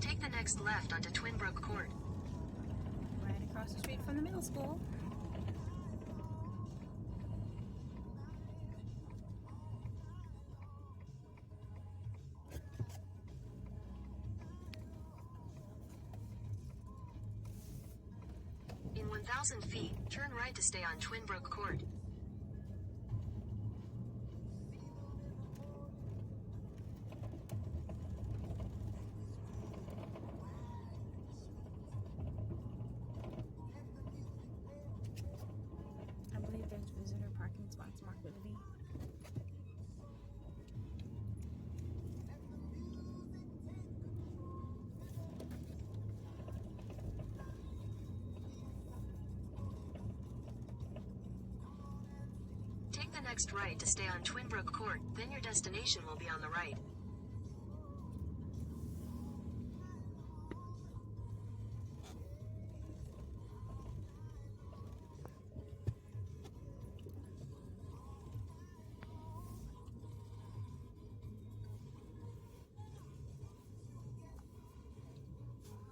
Take the next left onto Twin Brook Court. Right across the street from the middle school. In 1,000 feet, turn right to stay on Twin Brook Court. I believe there's visitor parking spots marked with V. Take the next right to stay on Twin Brook Court, then your destination will be on the right.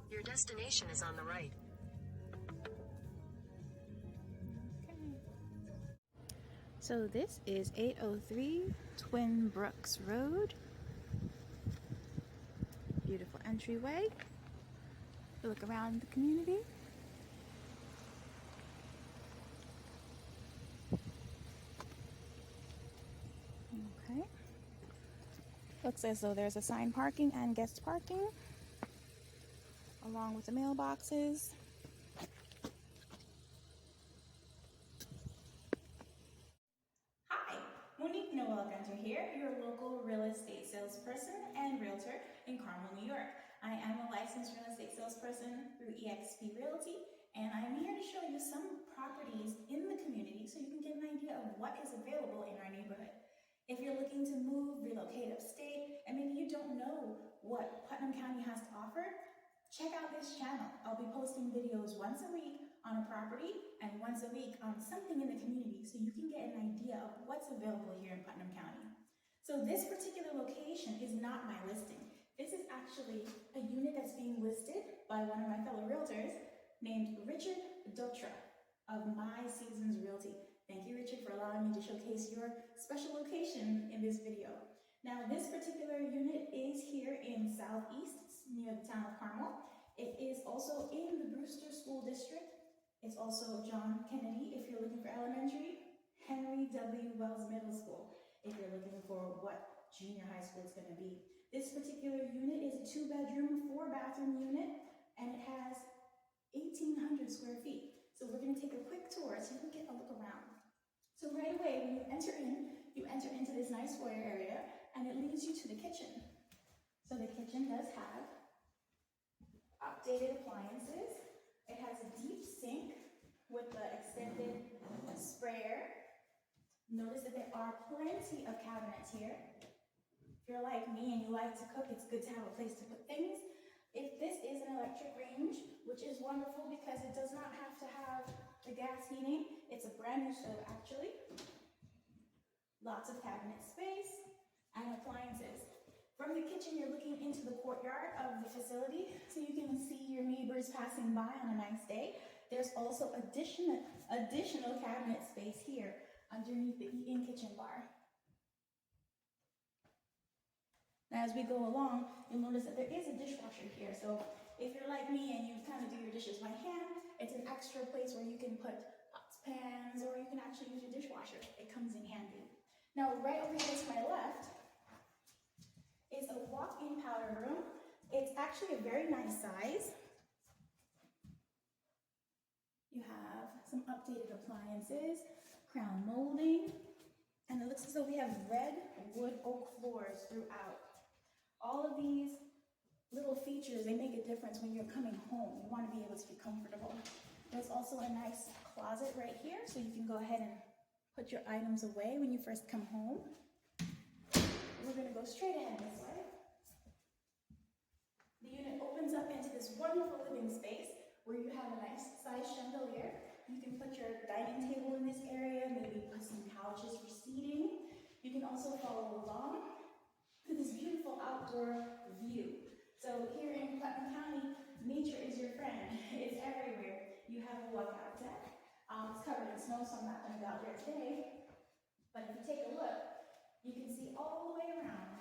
Your destination is on the right. So this is 803 Twin Brooks Road. Beautiful entryway. Look around the community. Okay. Looks as though there's assigned parking and guest parking, along with the mailboxes. Hi, Monique Noel-Gunter here, your local real estate salesperson and realtor in Carmel, New York. I am a licensed real estate salesperson through eXp Realty, and I'm here to show you some properties in the community so you can get an idea of what is available in our neighborhood. If you're looking to move, relocate upstate, and maybe you don't know what Putnam County has to offer, check out this channel. I'll be posting videos once a week on a property and once a week on something in the community so you can get an idea of what's available here in Putnam County. So this particular location is not my listing. This is actually a unit that's being listed by one of my fellow realtors named Richard Dutra of My Seasons Realty. Thank you, Richard, for allowing me to showcase your special location in this video. Now, this particular unit is here in Southeast, near the town of Carmel. It is also in the Brewster School District. It's also John Kennedy, if you're looking for elementary, Henry W. Wells Middle School, if you're looking for what junior high school it's going to be. This particular unit is a 2-bedroom, 4-bathroom unit, and it has 1,800 square feet. So we're going to take a quick tour so you can get a look around. So right away, when you enter into this nice foyer area, and it leads you to the kitchen. So the kitchen does have updated appliances. It has a deep sink with the extended sprayer. Notice that there are plenty of cabinets here. If you're like me and you like to cook, it's good to have a place to put things. If this is an electric range, which is wonderful because it does not have to have the gas heating. It's a brand new stove, actually. Lots of cabinet space and appliances. From the kitchen, you're looking into the courtyard of the facility, so you can see your neighbors passing by on a nice day. There's also additional cabinet space here underneath the eat-in kitchen bar. Now, as we go along, you'll notice that there is a dishwasher here. So if you're like me and you kind of do your dishes by hand, it's an extra place where you can put pots, pans, or you can actually use your dishwasher. It comes in handy. Now, right over here to my left is a walk-in powder room. It's actually a very nice size. You have some updated appliances, crown molding, and it looks as though we have red wood oak floors throughout. All of these little features, they make a difference when you're coming home. You want to be able to be comfortable. There's also a nice closet right here, so you can go ahead and put your items away when you first come home. We're going to go straight ahead this way. The unit opens up into this wonderful living space where you have a nice size chandelier. You can put your dining table in this area, maybe put some couches for seating. You can also follow along to this beautiful outdoor view. So here in Putnam you have a walkout deck. It's covered in snow, so I'm not going to go out there today. But if you take a look, you can see all the way around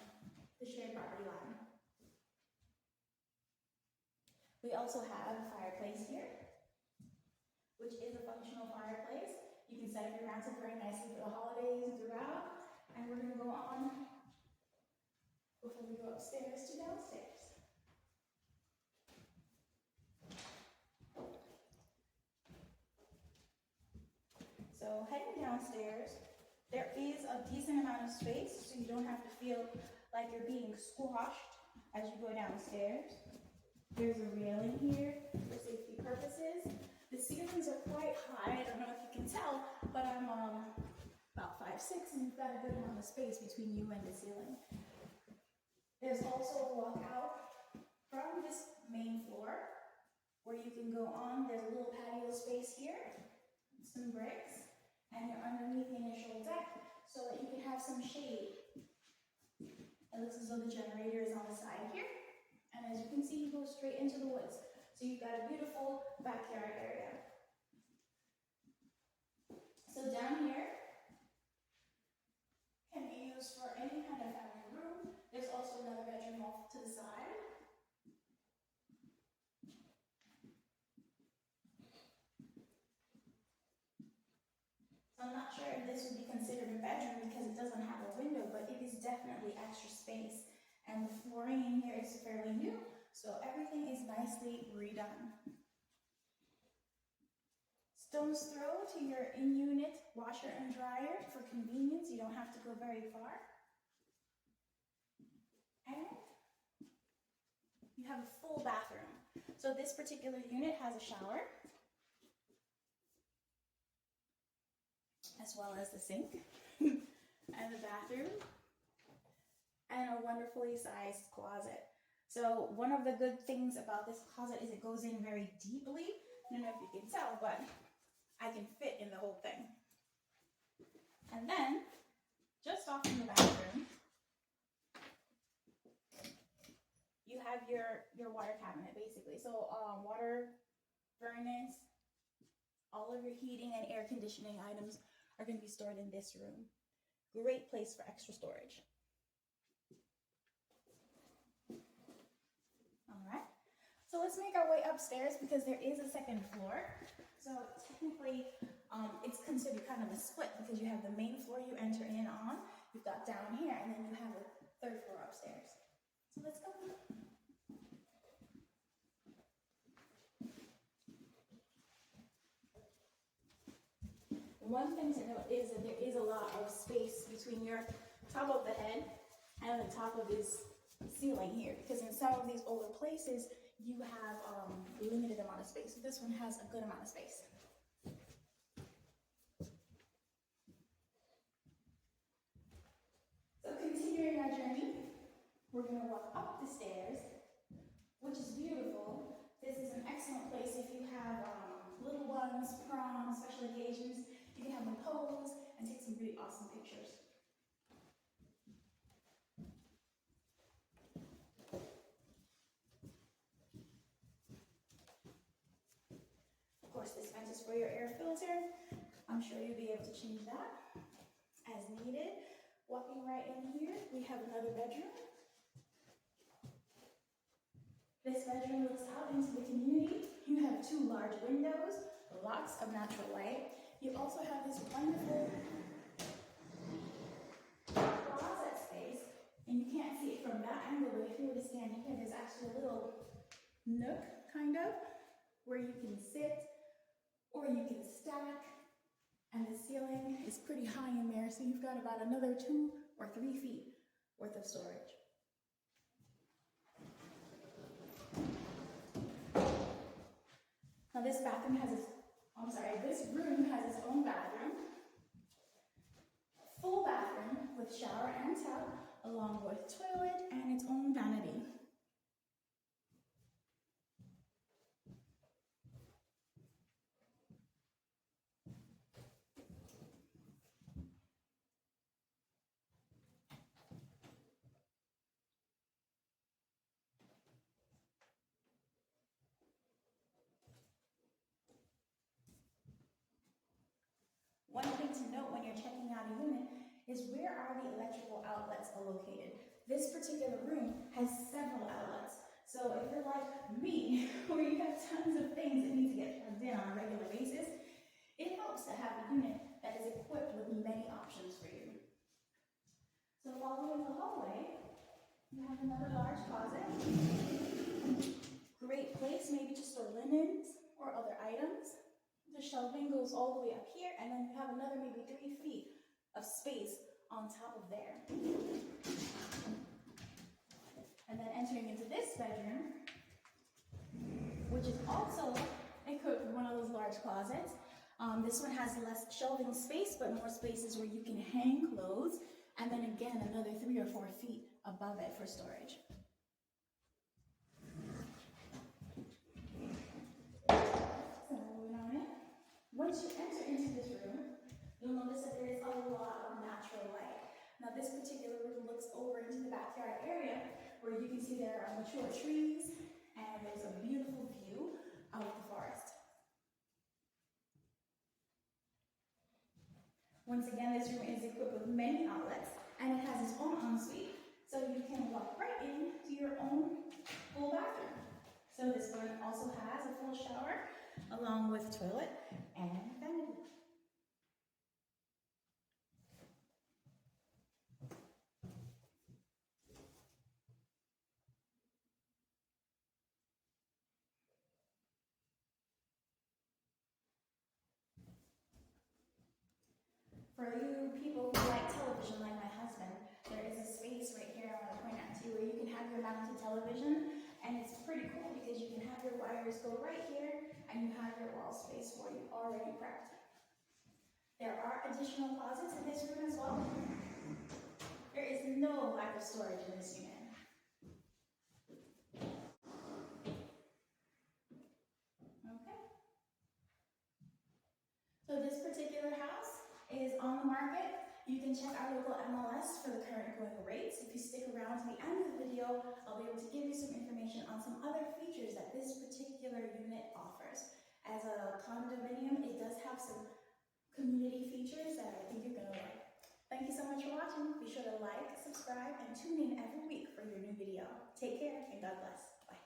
the shared property line. We also have a fireplace here, which is a functional fireplace. You can set up your mantle very nicely for the holidays and throughout. And we're going to go on before we go upstairs to downstairs. So heading downstairs, there is a decent amount of space, so you don't have to feel like you're being squashed as you go downstairs. There's a railing here for safety purposes. The ceilings are quite high. I don't know if you can tell, but I'm about 5'6", and you've got a good amount of space between you and the ceiling. There's also a walkout from this main floor where you can go on. There's a little patio space here, some bricks, and you're underneath the initial deck so that you can have some shade. It looks as though the generator is on the side here. And as you can see, you go straight into the woods. So you've got a beautiful backyard area. So down here can be used for any kind of family room. There's also another bedroom off to the side. So I'm not sure if this would be considered a bedroom because it doesn't have a window, but it is definitely extra space. And the flooring in here is fairly new, so everything is nicely redone. Stone's throw to your in-unit washer and dryer for convenience. You don't have to go very far. And you have a full bathroom. So this particular unit has a shower, as well as the sink and the bathroom, and a wonderfully sized closet. So one of the good things about this closet is it goes in very deeply. I don't know if you can tell, but I can fit in the whole thing. And then, just off in the bathroom, you have your water cabinet, basically. So water, furnace, all of your heating and air conditioning items are going to be stored in this room. Great place for extra storage. All right, so let's make our way upstairs because there is a second floor. So technically, it's considered kind of a split because you have the main floor you enter in on, you've got down here, and then you have a third floor upstairs. So let's go. One thing to note is that there is a lot of space between your top of the head and the top of this ceiling here, because in some of these older places you have a limited amount of space. So this one has a good amount of space. So continuing our journey, we're going to walk up the stairs, which is beautiful. This is an excellent place if you have little ones, prom, special occasions. You can have them pose and take some really awesome pictures. Of course, this vent is for your air filter. I'm sure you'll be able to change that as needed. Walking right in here, we have another bedroom. This bedroom looks out into the community. You have two large windows, lots of natural light. You also have this wonderful closet space, and you can't see it from that angle, but if you were to stand here, there's actually a little nook, kind of, where you can sit or you can stack, and the ceiling is pretty high in there, so you've got about another 2 or 3 feet worth of storage. Now this bathroom has its, this room has its own bathroom. Full bathroom with shower and tub, along with toilet and its own vanity. is where are the electrical outlets are located. This particular room has several outlets. So if you're like me, where you have tons of things that need to get plugged in on a regular basis, it helps to have a unit that is equipped with many options for you. So following the hallway, you have another large closet. Great place maybe to store linens or other items. The shelving goes all the way up here, and then you have another maybe 3 feet of space on top of there. And then entering into this bedroom, which is also equipped with one of those large closets. This one has less shelving space, but more spaces where you can hang clothes, and then again, another 3 or 4 feet above it for storage. So moving on in. Once you enter into this room, you'll notice that there is a lot of natural light. Now this particular room looks over into the backyard area where you can see there are mature trees and there's a beautiful view of the forest. Once again, this room is equipped with many outlets and it has its own ensuite, so you can walk right into your own full bathroom. So this one also has a full shower along with toilet and vanity. For you people who like television like my husband, there is a space right here I want to point out to you where you can have your mounted television, and it's pretty cool because you can have your wires go right here and you have your wall space for you already prepped. There are additional closets in this room as well. There is no lack of storage in this unit. Okay. So this particular house is on the market. You can check our local MLS for the current going rates. If you stick around to the end of the video, I'll be able to give you some information on some other features that this particular unit offers. As a condominium, it does have some community features that I think you're going to like. Thank you so much for watching. Be sure to like, subscribe, and tune in every week for your new video. Take care and God bless. Bye.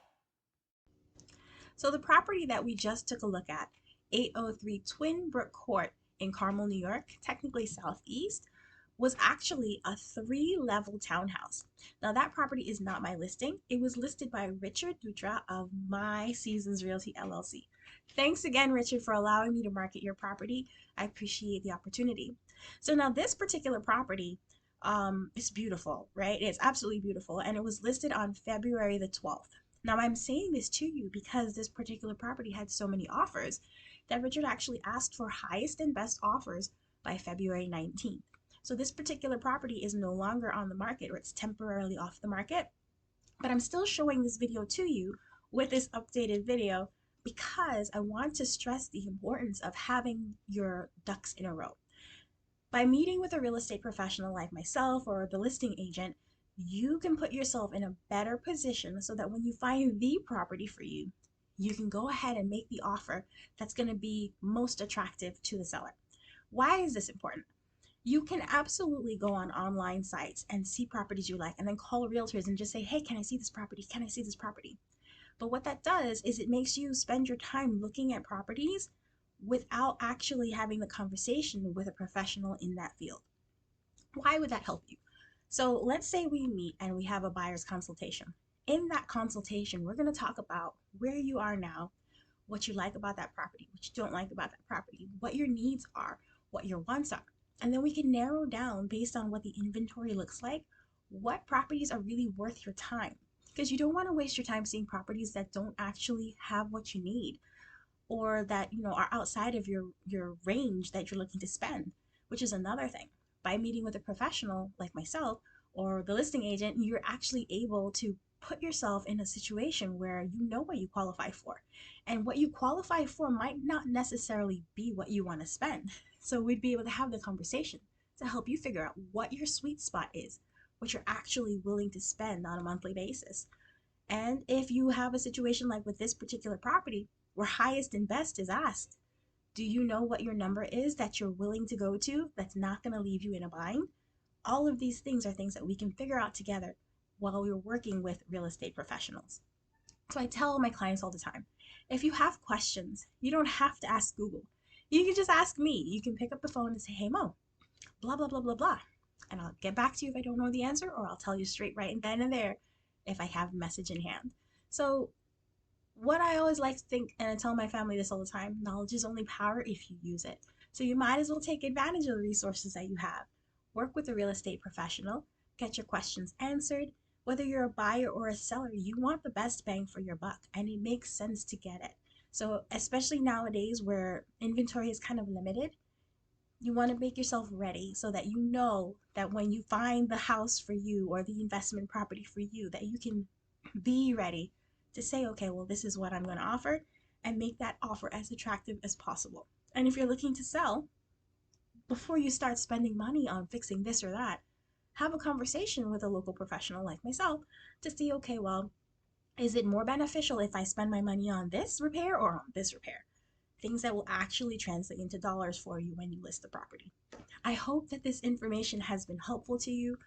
So the property that we just took a look at, 803 Twin Brook Court in Carmel, New York, technically southeast, was actually a 3-level townhouse. Now that property is not my listing. It was listed by Richard Dutra of My Seasons Realty LLC. Thanks again, Richard, for allowing me to market your property. I appreciate the opportunity. So now this particular property is beautiful, right? It's absolutely beautiful, and it was listed on February the 12th. Now I'm saying this to you because this particular property had so many offers that Richard actually asked for highest and best offers by February 19th. So this particular property is no longer on the market, or it's temporarily off the market, but I'm still showing this video to you with this updated video because I want to stress the importance of having your ducks in a row. By meeting with a real estate professional like myself or the listing agent, you can put yourself in a better position so that when you find the property for you, you can go ahead and make the offer that's going to be most attractive to the seller. Why is this important? You can absolutely go on online sites and see properties you like and then call realtors and just say, hey, can I see this property? Can I see this property? But what that does is it makes you spend your time looking at properties without actually having the conversation with a professional in that field. Why would that help you? So let's say we meet and we have a buyer's consultation. In that consultation, we're going to talk about where you are now, what you like about that property, what you don't like about that property, what your needs are, what your wants are. And then we can narrow down based on what the inventory looks like, what properties are really worth your time. Because you don't want to waste your time seeing properties that don't actually have what you need, or that are outside of your range that you're looking to spend, which is another thing. By meeting with a professional like myself or the listing agent, you're actually able to put yourself in a situation where you know what you qualify for, and what you qualify for might not necessarily be what you want to spend. So we'd be able to have the conversation to help you figure out what your sweet spot is, what you're actually willing to spend on a monthly basis. And if you have a situation like with this particular property where highest and best is asked, do you know what your number is that you're willing to go to that's not going to leave you in a bind? All of these things are things that we can figure out together while we're working with real estate professionals. So I tell my clients all the time, if you have questions, you don't have to ask Google. You can just ask me. You can pick up the phone and say, hey, Mo, blah, blah, blah, blah, blah. And I'll get back to you if I don't know the answer, or I'll tell you straight right then and there if I have a message in hand. So what I always like to think, and I tell my family this all the time, knowledge is only power if you use it. So you might as well take advantage of the resources that you have. Work with a real estate professional, get your questions answered. Whether you're a buyer or a seller, you want the best bang for your buck, and it makes sense to get it. So especially nowadays where inventory is kind of limited, you want to make yourself ready so that you know that when you find the house for you or the investment property for you, that you can be ready to say, okay, well, this is what I'm going to offer, and make that offer as attractive as possible. And if you're looking to sell, before you start spending money on fixing this or that, have a conversation with a local professional like myself to see, okay, well, is it more beneficial if I spend my money on this repair or on this repair? Things that will actually translate into dollars for you when you list the property. I hope that this information has been helpful to you.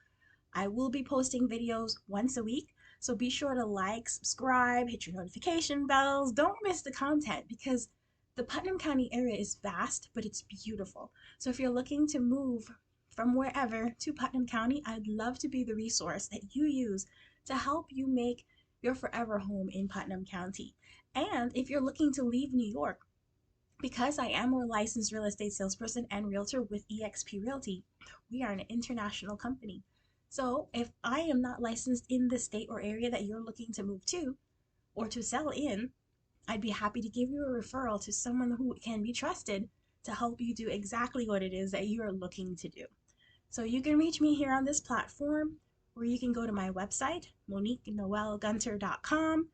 I will be posting videos once a week, so be sure to like, subscribe, hit your notification bells. Don't miss the content because the Putnam County area is vast, but it's beautiful. So if you're looking to move from wherever to Putnam County, I'd love to be the resource that you use to help you make your forever home in Putnam County. And if you're looking to leave New York, because I am a licensed real estate salesperson and realtor with eXp Realty, we are an international company. So if I am not licensed in the state or area that you're looking to move to or to sell in, I'd be happy to give you a referral to someone who can be trusted to help you do exactly what it is that you are looking to do. So you can reach me here on this platform, or you can go to my website, MoniqueNoel-Gunter.com.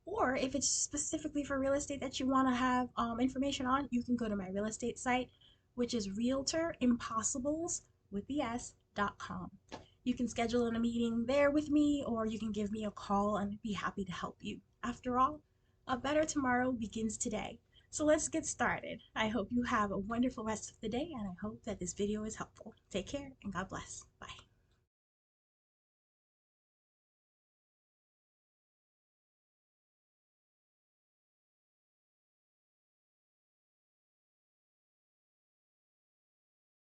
Or if it's specifically for real estate that you want to have information on, you can go to my real estate site, which is realtorimpossibles.com. You can schedule a meeting there with me, or you can give me a call and I'd be happy to help you. After all, a better tomorrow begins today. So let's get started. I hope you have a wonderful rest of the day, and I hope that this video is helpful. Take care and God bless. Bye.